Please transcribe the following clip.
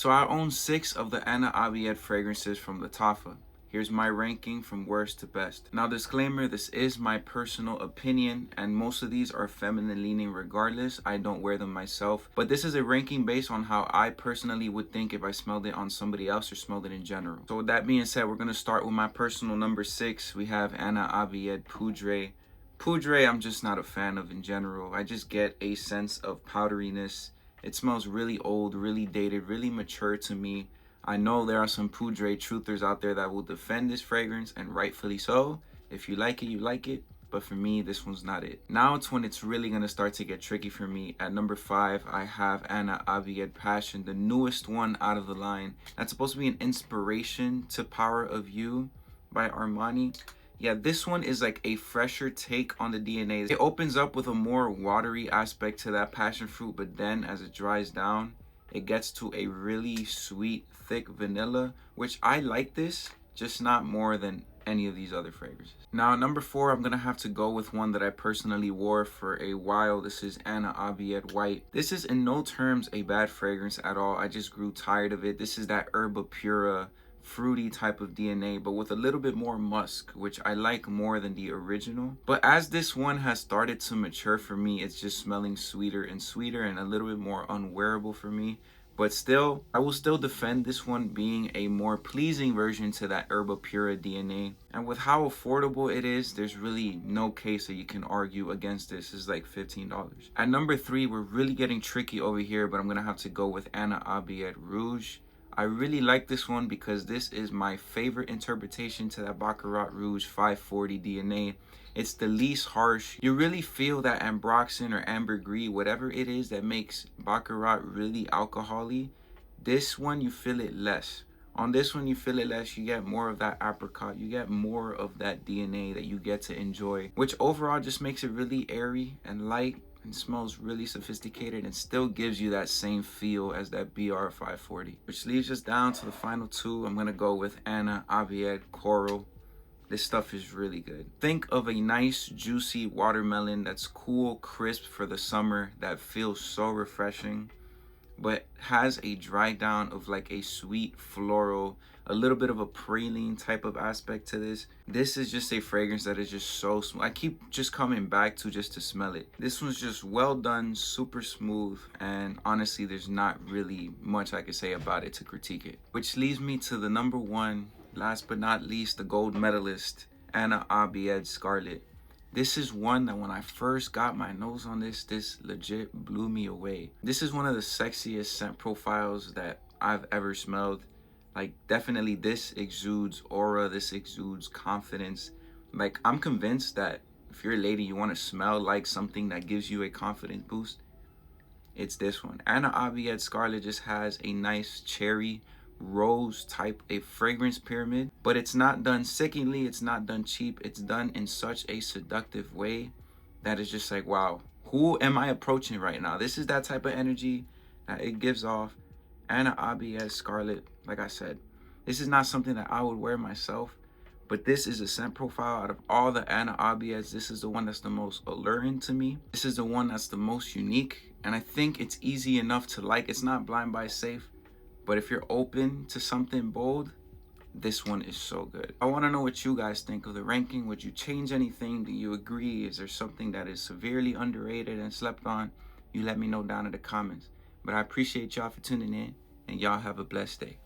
So I own 6 of the Ana Abiyedh fragrances from Lattafa. Here's my ranking from worst to best. Now disclaimer, this is my personal opinion and most of these are feminine leaning regardless. I don't wear them myself, but this is a ranking based on how I personally would think if I smelled it on somebody else or smelled it in general. So with that being said, we're going to start with my personal number 6. We have Ana Abiyedh Poudre. Poudre I'm just not a fan of in general. I just get a sense of powderiness. It smells really old, really dated, really mature to me. I know there are some Poudre truthers out there that will defend this fragrance, and rightfully so. If you like it, you like it. But for me, this one's not it. Now it's when it's really going to start to get tricky for me. At number 5, I have Ana Abiyedh Passion, the newest one out of the line. That's supposed to be an inspiration to Power of You by Armani. Yeah, this one is like a fresher take on the DNA. It opens up with a more watery aspect to that passion fruit, but then as it dries down, it gets to a really sweet, thick vanilla, which I like this, just not more than any of these other fragrances. Now, at number 4, I'm gonna have to go with one that I personally wore for a while. This is Ana Abiyedh White. This is in no terms a bad fragrance at all. I just grew tired of it. This is that herba pura, fruity type of DNA, but with a little bit more musk, which I like more than the original. But as this one has started to mature for me, it's just smelling sweeter and sweeter and a little bit more unwearable for me. But still, I will still defend this one being a more pleasing version to that herba pura DNA. And with how affordable it is, there's really no case that you can argue against this. It's like $15. At number 3, we're really getting tricky over here, but I'm gonna have to go with Ana Abiyedh Rouge. I really like this one because this is my favorite interpretation to that Baccarat Rouge 540 DNA. It's the least harsh. You really feel that ambroxan or ambergris, whatever it is that makes Baccarat really alcohol-y. This one, you feel it less. On this one, you feel it less. You get more of that apricot. You get more of that DNA that you get to enjoy, which overall just makes it really airy and light and smells really sophisticated and still gives you that same feel as that BR 540. Which leaves us down to the final 2. I'm gonna go with Ana Abiyedh Coral. This stuff is really good. Think of a nice juicy watermelon that's cool, crisp for the summer, that feels so refreshing, but has a dry down of like a sweet floral, a little bit of a praline type of aspect to this. This is just a fragrance that is just so smooth. I keep just coming back to just to smell it. This one's just well done, super smooth, and honestly there's not really much I could say about it to critique it. Which leads me to the number 1, last but not least, the gold medalist, Ana Abiyedh Scarlet. This is one that when I first got my nose on this legit blew me away. This is one of the sexiest scent profiles that I've ever smelled. Like, definitely this exudes aura, this exudes confidence. Like, I'm convinced that if you're a lady, you want to smell like something that gives you a confidence boost, it's this one. Ana Abiyedh Scarlet just has a nice cherry rose type a fragrance pyramid, but it's not done sickeningly, it's not done cheap, it's done in such a seductive way that is just like, wow, who am I approaching right now? This is that type of energy that it gives off. Ana Abiyedh Scarlet, like I said, this is not something that I would wear myself, but this is a scent profile out of all the Ana Abiyedhs. This is the one that's the most alluring to me. This is the one that's the most unique, and I think it's easy enough to like. It's not blind buy safe, but if you're open to something bold, this one is so good. I want to know what you guys think of the ranking. Would you change anything? Do you agree? Is there something that is severely underrated and slept on? You let me know down in the comments. But I appreciate y'all for tuning in, and y'all have a blessed day.